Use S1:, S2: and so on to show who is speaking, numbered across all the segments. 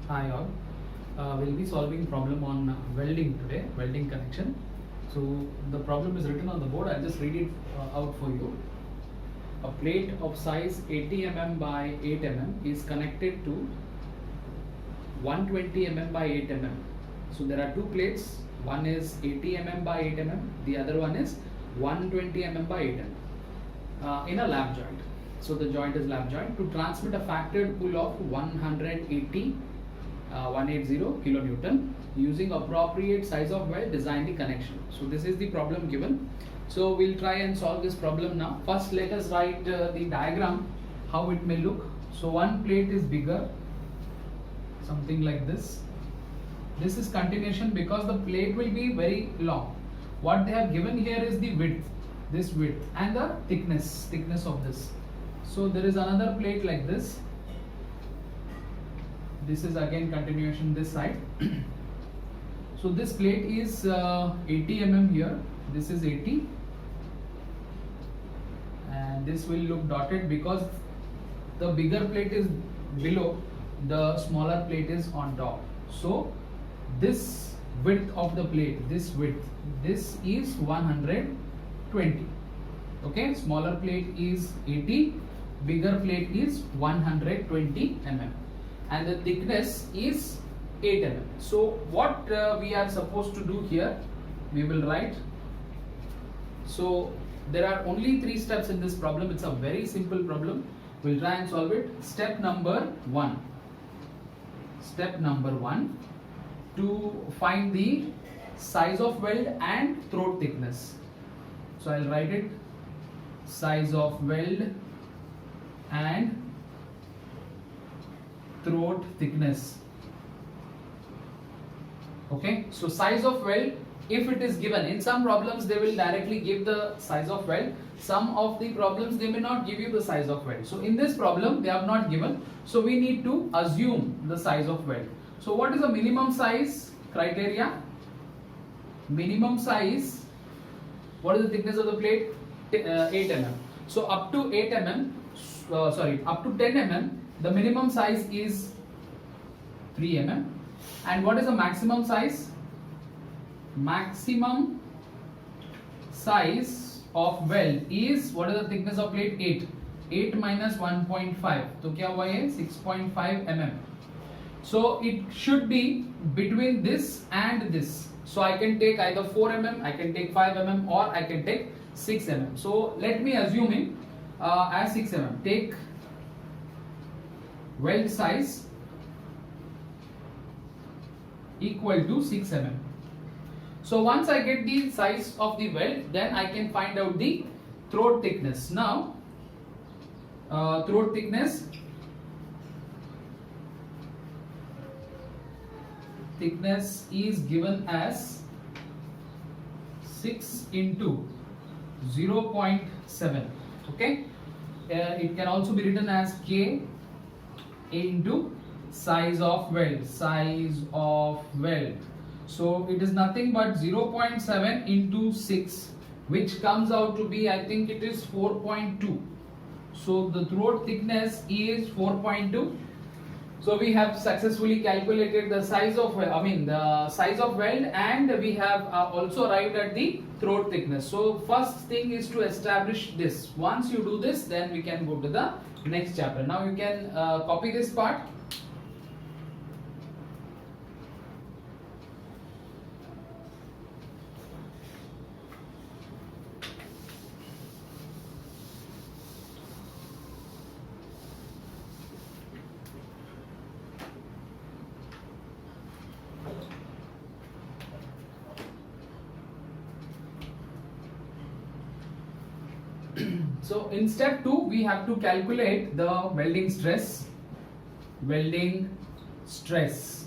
S1: Hi all. We'll be solving problem on welding today, welding connection. So the problem is written on the board. I'll just read it out for you. A plate of size 80 mm by 8 mm is connected to 120 mm by 8 mm. So there are two plates. One is 80 mm by 8 mm. The other one is 120 mm by 8 mm in a lap joint. So the joint is lap joint to transmit a factored pull of 180 kilonewton using appropriate size of weld, design the connection. So this is the problem given. So we'll try and solve this problem now. First let us write the diagram, how it may look. So one plate is bigger, something like this. This is continuation because the plate will be very long. What they have given here is the width, this width, and the thickness of this. So there is another plate like this. This is again continuation this side. So this plate is 80 mm here. This is 80, and this will look dotted because the bigger plate is below, the smaller plate is on top. So this width of the plate, this width, this is 120. Okay, smaller plate is 80, bigger plate is 120 mm, and the thickness is 8 mm. So what we are supposed to do here, we will write. So there are only 3 steps in this problem. It's a very simple problem. We'll try and solve it. Step number 1. Step number 1, to find the size of weld and throat thickness. So I'll write it, size of weld and throat thickness. Okay, so size of weld, if it is given, in some problems they will directly give the size of weld. Some of the problems they may not give you the size of weld. So in this problem they have not given, so we need to assume the size of weld. So what is the minimum size criteria? Minimum size, what is the thickness of the plate? 8 mm. So up to 8 mm, up to 10 mm, the minimum size is 3 mm. And what is the maximum size? Maximum size of weld is, what is the thickness of plate? 8. 8 minus 1.5. So क्या हुआ ये? 6.5 mm. So it should be between this and this. So I can take either 4 mm, I can take 5 mm, or I can take 6 mm. So let me assume it as 6 mm. Take weld size equal to 6 mm. So once I get the size of the weld, then I can find out the throat thickness. Now throat thickness is given as 6 into 0.7. okay, it can also be written as K into size of weld, so it is nothing but 0.7 into 6, which comes out to be, I think it is 4.2. so the throat thickness is 4.2. So we have successfully calculated the size of, the size of weld, and we have also arrived at the throat thickness. So first thing is to establish this. Once you do this, then we can go to the next chapter. Now you can copy this part. So in step 2, we have to calculate the welding stress. Welding stress.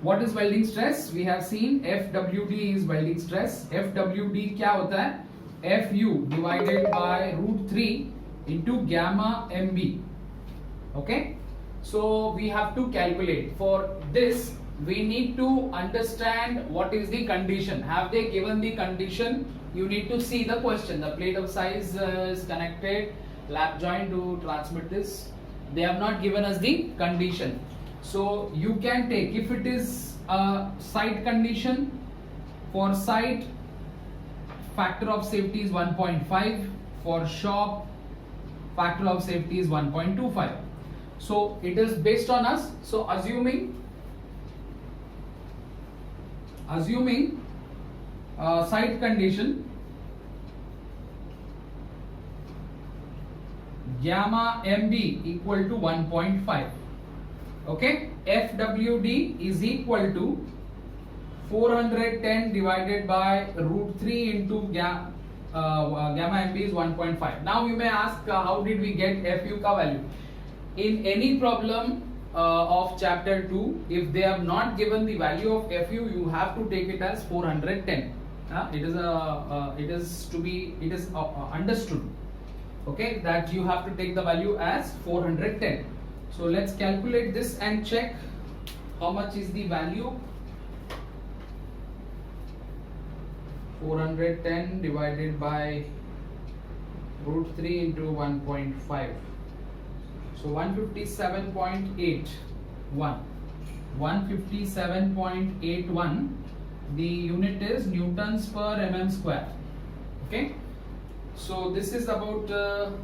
S1: What is welding stress? We have seen FWD is welding stress. FWD क्या होता है? FU divided by √3 into gamma MB. Okay. So we have to calculate. For this, we need to understand what is the condition. Have they given the condition? You need to see the question. The plate of size is connected, lap joint to transmit this. They have not given us the condition. So you can take, if it is a site condition, for site factor of safety is 1.5, for shop factor of safety is 1.25. so it is based on us. So assuming site condition gamma mb equal to 1.5, okay, FWD is equal to 410 divided by root 3 into gamma mb is 1.5. Now you may ask, how did we get FU ka value? In any problem of chapter 2, if they have not given the value of FU, you have to take it as 410. It is understood, okay, that you have to take the value as 410. So let's calculate this and check how much is the value. 410 divided by root 3 into 1.5. So 157.81. 157.81. The unit is newtons per mm square. Okay. So this is about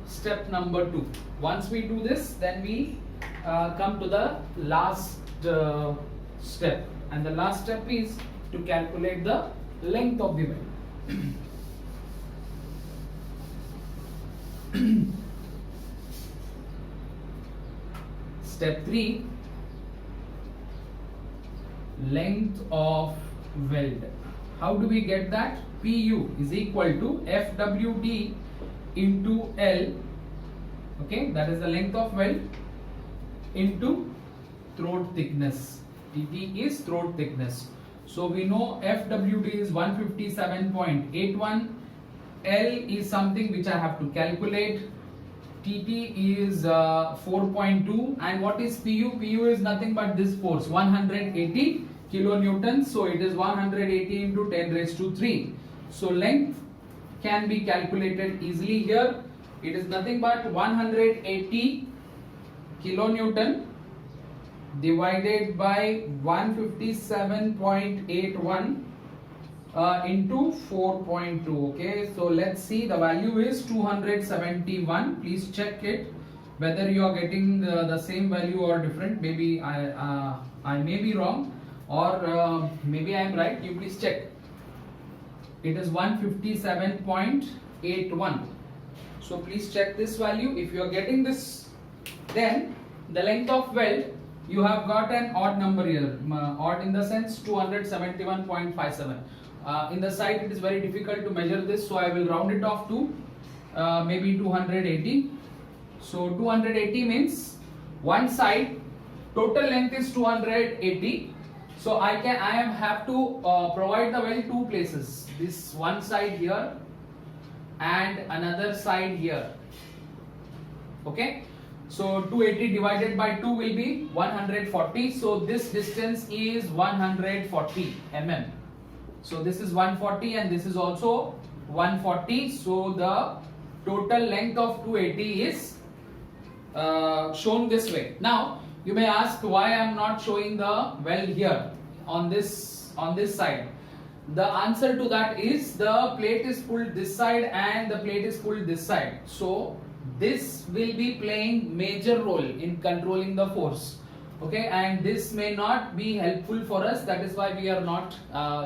S1: step number 2. Once we do this, then we come to the last step, and the last step is to calculate the length of the weld. Step 3, length of weld. How do we get that? PU is equal to FWD into L, okay, that is the length of weld, into throat thickness. TT is throat thickness. So we know FWD is 157.81, L is something which I have to calculate, TT is 4.2, and what is PU? PU is nothing but this force, 180 kilonewtons. So it is 180 into 10 raised to 3. So length can be calculated easily here. It is nothing but 180 kilonewton divided by 157.81 into 4.2. okay, so let's see, the value is 271. Please check it whether you are getting the same value or different. Maybe I may be wrong, or maybe I am right. You please check. It is 157.81. so please check this value. If you are getting this, then the length of weld, you have got an odd number here, odd in the sense 271.57. In the site it is very difficult to measure this, so I will round it off to maybe 280. So 280 means one side total length is 280. So I have to provide the weld two places. This one side here and another side here. Okay. So 280 divided by 2 will be 140. So this distance is 140 mm. So this is 140 and this is also 140. So the total length of 280 is shown this way. Now you may ask why I am not showing the weld here on this side. The answer to that is the plate is pulled this side and the plate is pulled this side. So this will be playing major role in controlling the force. Okay, and this may not be helpful for us. That is why we are not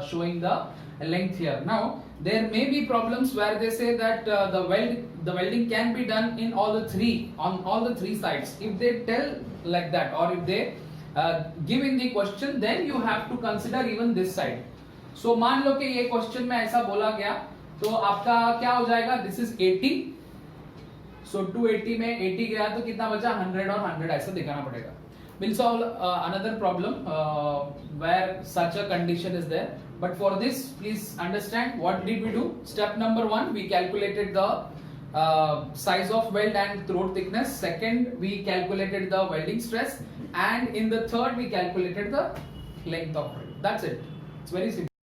S1: showing the length here. Now there may be problems where they say that the welding can be done in all the three sides. If they tell like that, or if they give in the question, then you have to consider even this side. So मान लो कि ये question में ऐसा बोला गया, तो आपका क्या हो जाएगा? This is 80. So 280 में 80 गया तो कितना बचा? 100 और 100 ऐसा दिखाना पड़ेगा. We'll solve another problem where such a condition is there. But for this, please understand what did we do? Step number 1, we calculated the size of weld and throat thickness. Second, we calculated the welding stress, and in the third, we calculated the length of weld. That's it. It's very simple.